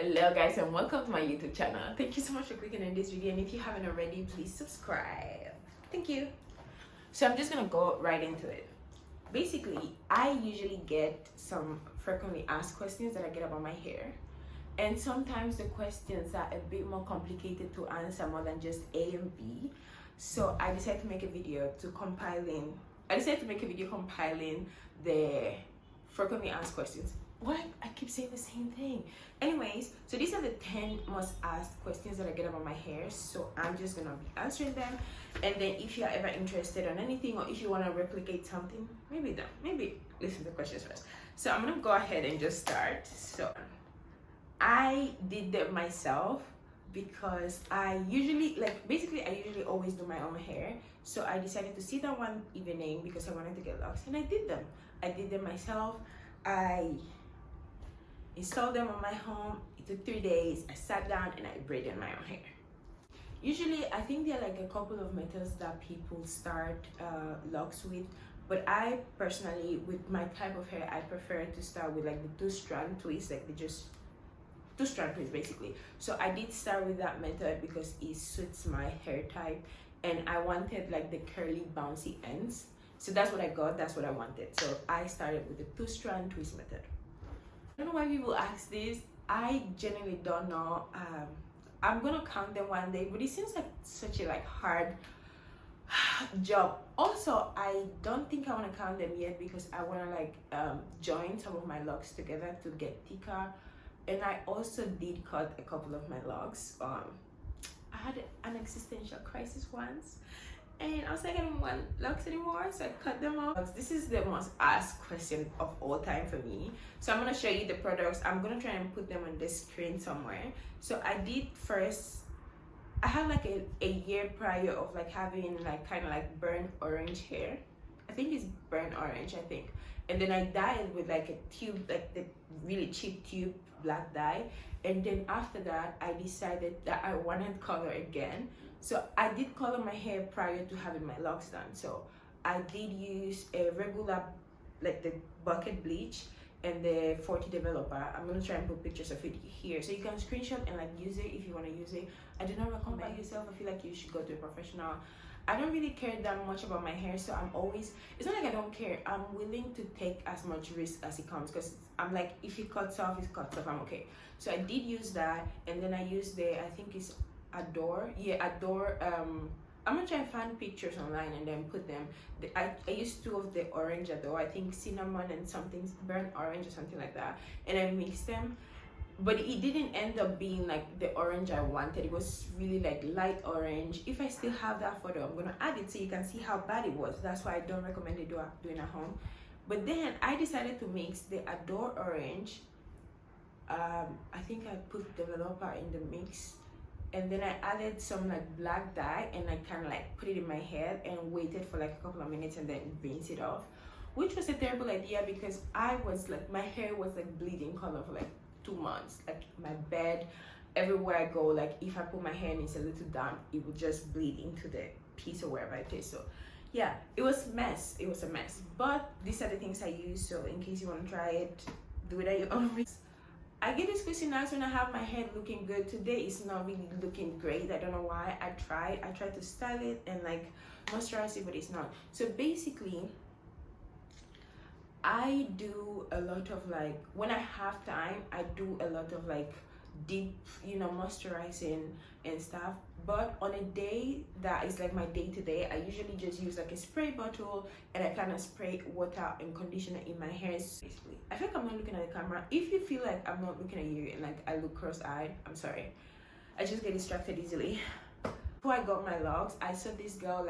Hello guys, and welcome to my YouTube channel. Thank you so much for clicking on this video, and if you haven't already, please subscribe. Thank you. So I'm just gonna go right into it. Basically, I usually get some frequently asked questions that I get about my hair, and sometimes the questions are a bit more complicated to answer more than just A and B. So I decided to make a video compiling the frequently asked questions. Why I keep saying the same thing? Anyways, so these are the 10 most asked questions that I get about my hair. So I'm just gonna be answering them, and then if you're ever interested on anything, or if you want to replicate something, maybe listen to the questions first. So I'm gonna go ahead and just start. So I did them myself because I usually always do my own hair. So I decided to sit down one evening because I wanted to get locks, and I did them. Myself. I installed them on my home. It took 3 days. I sat down and I braided my own hair. Usually, I think there are like a couple of methods that people start locks with, but I personally, with my type of hair, I prefer to start with like the 2-strand twist, like just 2-strand twist basically. So I did start with that method because it suits my hair type, and I wanted like the curly bouncy ends. So that's what I got, that's what I wanted. So I started with the 2-strand twist method. I don't know why people ask this. I genuinely don't know. I'm gonna count them one day, but it seems like such a hard job. Also, I don't think I want to count them yet because I want to join some of my locks together to get thicker. And I also did cut a couple of my locks. I had an existential crisis once, and I was like, I don't want locks anymore, so I cut them off. This is the most asked question of all time for me. So I'm gonna show you the products. I'm gonna try and put them on the screen somewhere. So I did first, I had like a year prior of having kind of burnt orange hair. I think it's burnt orange, I think. And then I dyed with a tube, the really cheap tube black dye. And then after that, I decided that I wanted color again. So I did color my hair prior to having my locks done. So I did use a regular, the bucket bleach and the 40 developer. I'm gonna try and put pictures of it here, so you can screenshot and use it if you want to use it. I do not recommend by yourself. I feel like you should go to a professional. I don't really care that much about my hair, so it's not like I don't care. I'm willing to take as much risk as it comes, because I'm like, if it cuts off, it cuts off, I'm okay. So I did use that, and then I used I think it's Adore. I'm gonna try and find pictures online and then put them. I used 2 of the orange Adore, I think cinnamon and something burnt orange or something like that, and I mixed them. But it didn't end up being the orange I wanted. It was really light orange. If I still have that photo, I'm gonna add it so you can see how bad it was. That's why I don't recommend it doing at home. But then I decided to mix the Adore orange. I think I put developer in the mix, and then I added some black dye, and I kind of put it in my hair and waited for a couple of minutes and then rinse it off, which was a terrible idea because I was my hair was bleeding color for 2 months. My bed, everywhere I go, if I put my hair and it's a little damp, it would just bleed into the piece or wherever it is. So yeah, it was a mess. But these are the things I use, so in case you want to try it, do it at your own risk. I get this question asked when I have my hair looking good. Today it's not really looking great. I don't know why. I tried to style it and moisturize it, but it's not. So basically, I do a lot of when I have time, I do a lot of deep moisturizing and stuff. But on a day that is my day-to-day, I usually just use a spray bottle, and I kind of spray water and conditioner in my hair. Basically, I feel like I'm not looking at the camera. If you feel like I'm not looking at you and I look cross-eyed, I'm sorry. I just get distracted easily. Before I got my locks, I saw this girl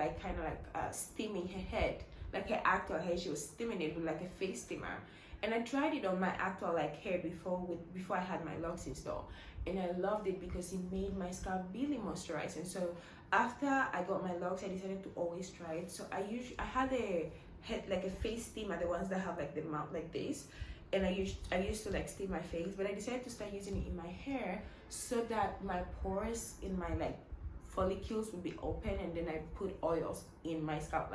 steaming her head, her actual hair. She was steaming it with a face steamer, and I tried it on my actual hair before I had my locks installed, and I loved it because it made my scalp really moisturized. And so after I got my locks, I decided to always try it. So I had a head a face steamer, the ones that have the mouth like this, and I used to steam my face, but I decided to start using it in my hair so that my pores in my follicles would be open, and then I put oils in my scalp.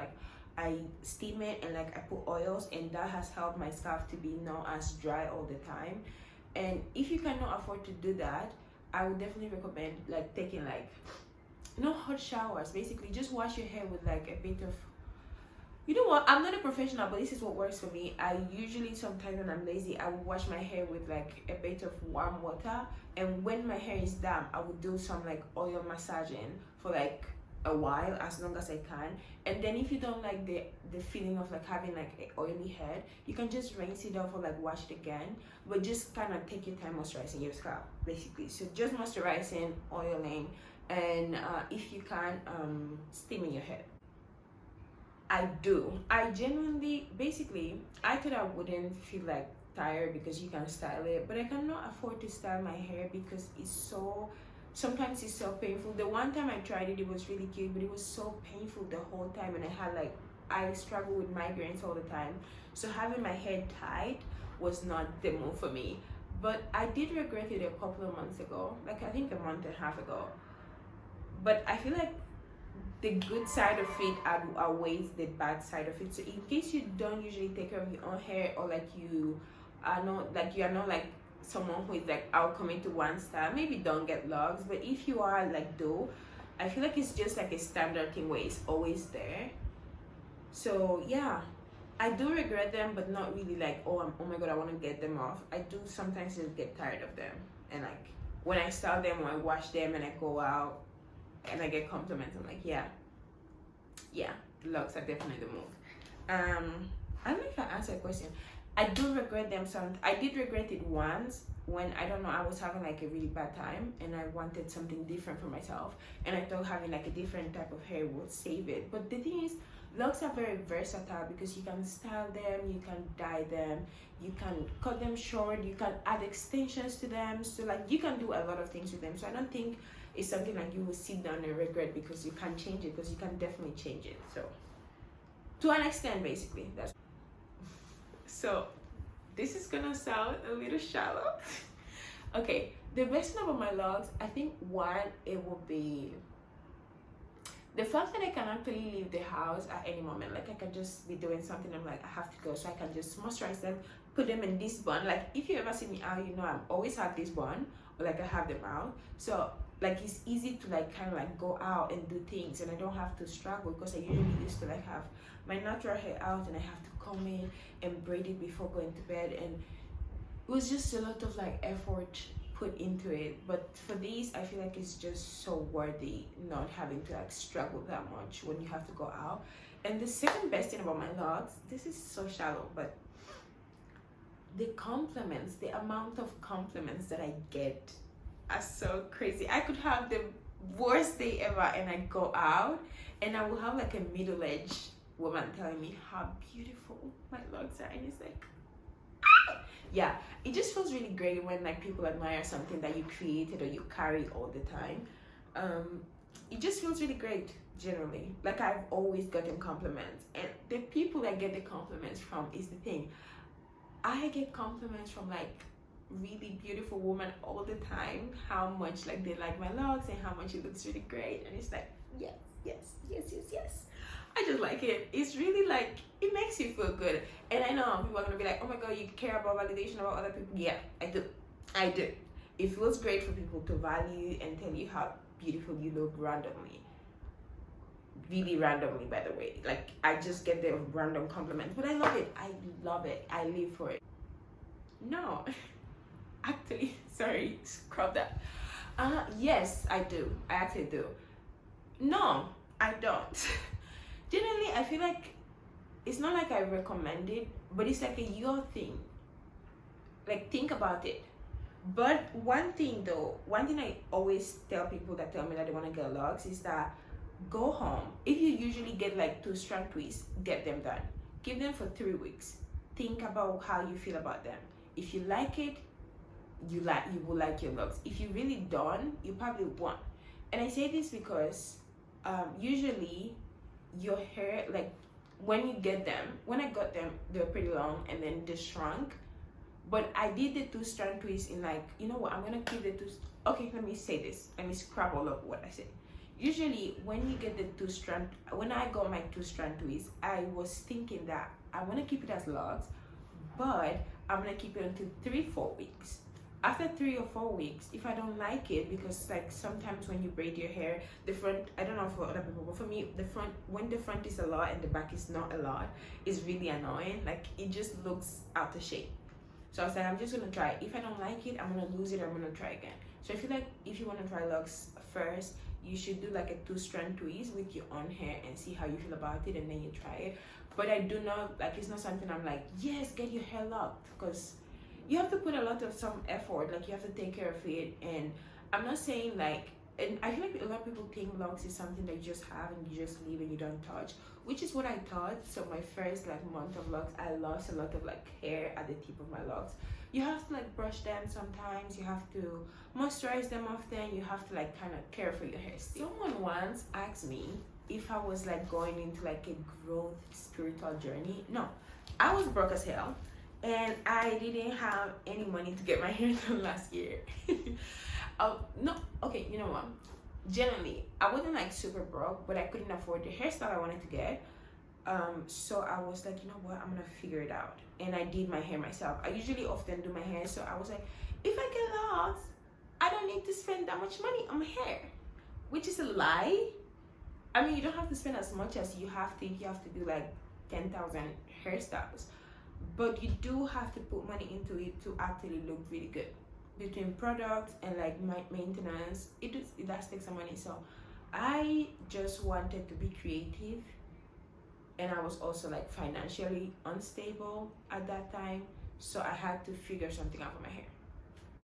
I steam it and I put oils, and that has helped my scalp to be not as dry all the time. And if you cannot afford to do that, I would definitely recommend like taking like no hot showers. Basically, just wash your hair with like a bit of, you know what, I'm not a professional, but this is what works for me. I usually, sometimes when I'm lazy, I will wash my hair with like a bit of warm water, and when my hair is damp, I will do some like oil massaging for like a while, as long as I can. And then if you don't like the feeling of like having like an oily head, you can just rinse it off or like wash it again, but just kind of take your time moisturizing your scalp, basically. So just moisturizing, oiling, and if you can, steaming your head. I do. I genuinely, basically, I thought I wouldn't feel like tired because you can style it, but I cannot afford to style my hair because it's so, sometimes it's so painful. The one time I tried it, it was really cute, but it was so painful the whole time, and I had like, I struggle with migraines all the time. So having my hair tied was not the move for me. But I did regret it a couple of months ago, like I think a month and a half ago. But I feel like the good side of it outweighs the bad side of it. So in case you don't usually take care of your own hair, or like you are not like someone who is like out coming to one style, maybe don't get locks. But if you are like though, I feel like it's just like a standard thing where it's always there. So yeah, I do regret them, but not really like, oh my god, I want to get them off. I do sometimes just get tired of them, and like when I style them or I wash them and I go out and I get compliments, I'm like, yeah, locks are definitely the move. I don't know if I answered a question. I do regret them. I did regret it once when, I don't know, I was having like a really bad time and I wanted something different for myself, and I thought having like a different type of hair would save it. But the thing is, locks are very versatile because you can style them, you can dye them, you can cut them short, you can add extensions to them. So like you can do a lot of things with them. So I don't think it's something like you will sit down and regret because you can't change it, because you can definitely change it. So to an extent, basically, that's so this is gonna sound a little shallow. Okay, the best thing about my locks, I think one, it will be the fact that I can actually leave the house at any moment. Like I can just be doing something, I'm like, I have to go, so I can just moisturize them, put them in this bun. Like if you ever see me out, you know I always have this bun, or like I have them out. So like it's easy to like kind of like go out and do things, and I don't have to struggle, because I usually used to like have my natural hair out and I have to comb it and braid it before going to bed, and it was just a lot of like effort put into it. But for these, I feel like it's just so worthy not having to like struggle that much when you have to go out. And the second best thing about my locks, this is so shallow, but the compliments, the amount of compliments that I get are so crazy. I could have the worst day ever and I go out and I will have like a middle-aged woman telling me how beautiful my locks are, and it's like, yeah, it just feels really great when like people admire something that you created or you carry all the time. It just feels really great generally. Like I've always gotten compliments, and the people I get the compliments from is the thing. I get compliments from like really beautiful women all the time, how much like they like my locks and how much it looks really great, and it's like, yes. I just like it. It's really like, it makes you feel good. And I know people are gonna be like, oh my god, you care about validation about other people. Yeah, I do. It feels great for people to value and tell you how beautiful you look randomly. Really randomly, by the way. Like I just get the random compliments, but I love it. I live for it. No, actually, sorry, scrub that. Yes, I do. I actually do. No, I don't. Generally, I feel like it's not like I recommend it, but it's like a your thing. Like think about it. But one thing I always tell people that tell me that they want to get locks is that go home. If you usually get like 2 strand twists, get them done. Give them for 3 weeks. Think about how you feel about them. If you like it, you will like your locks. If you really don't, you probably won't. And I say this because usually your hair, like when you get them, when I got them, they were pretty long and then they shrunk. But I did the 2 strand twists in like, you know what, I'm gonna keep the 2. Okay, let me say this. Let me scrap all of what I said. Usually when you get the 2 strand, when I got my 2 strand twists, I was thinking that I want to keep it as locks, but I'm gonna keep it until 3-4 weeks. after 3 or 4 weeks, if I don't like it, because like sometimes when you braid your hair, the front, I don't know for other people, but for me, the front, when the front is a lot and the back is not a lot, is really annoying. Like it just looks out of shape. So I was like, I'm just gonna try it. If I don't like it, I'm gonna lose it, I'm gonna try again. So I feel like if you want to try locks first, you should do like a 2-strand twist with your own hair and see how you feel about it, and then you try it. But I do not, like, it's not something I'm like, yes, get your hair locked, because you have to put a lot of some effort. Like, you have to take care of it. And I'm not saying like, and I feel like a lot of people think locks is something that you just have and you just leave and you don't touch, which is what I thought. So my first like month of locks, I lost a lot of like hair at the tip of my locks. You have to like brush them sometimes, you have to moisturize them often, you have to like kind of care for your hair still. Someone once asked me if I was like going into like a growth spiritual journey. No, I was broke as hell and I didn't have any money to get my hair done last year. No, okay, you know what? Generally, I wasn't like super broke, but I couldn't afford the hairstyle I wanted to get. So I was like, you know what? I'm gonna figure it out. And I did my hair myself. I usually often do my hair, so I was like, if I get locks, I don't need to spend that much money on my hair, which is a lie. I mean, you don't have to spend as much as you have to if you have to do like 10,000 hairstyles, but you do have to put money into it to actually look really good. Between products and like maintenance, it does take some money. So I just wanted to be creative, and I was also like financially unstable at that time, so I had to figure something out for my hair.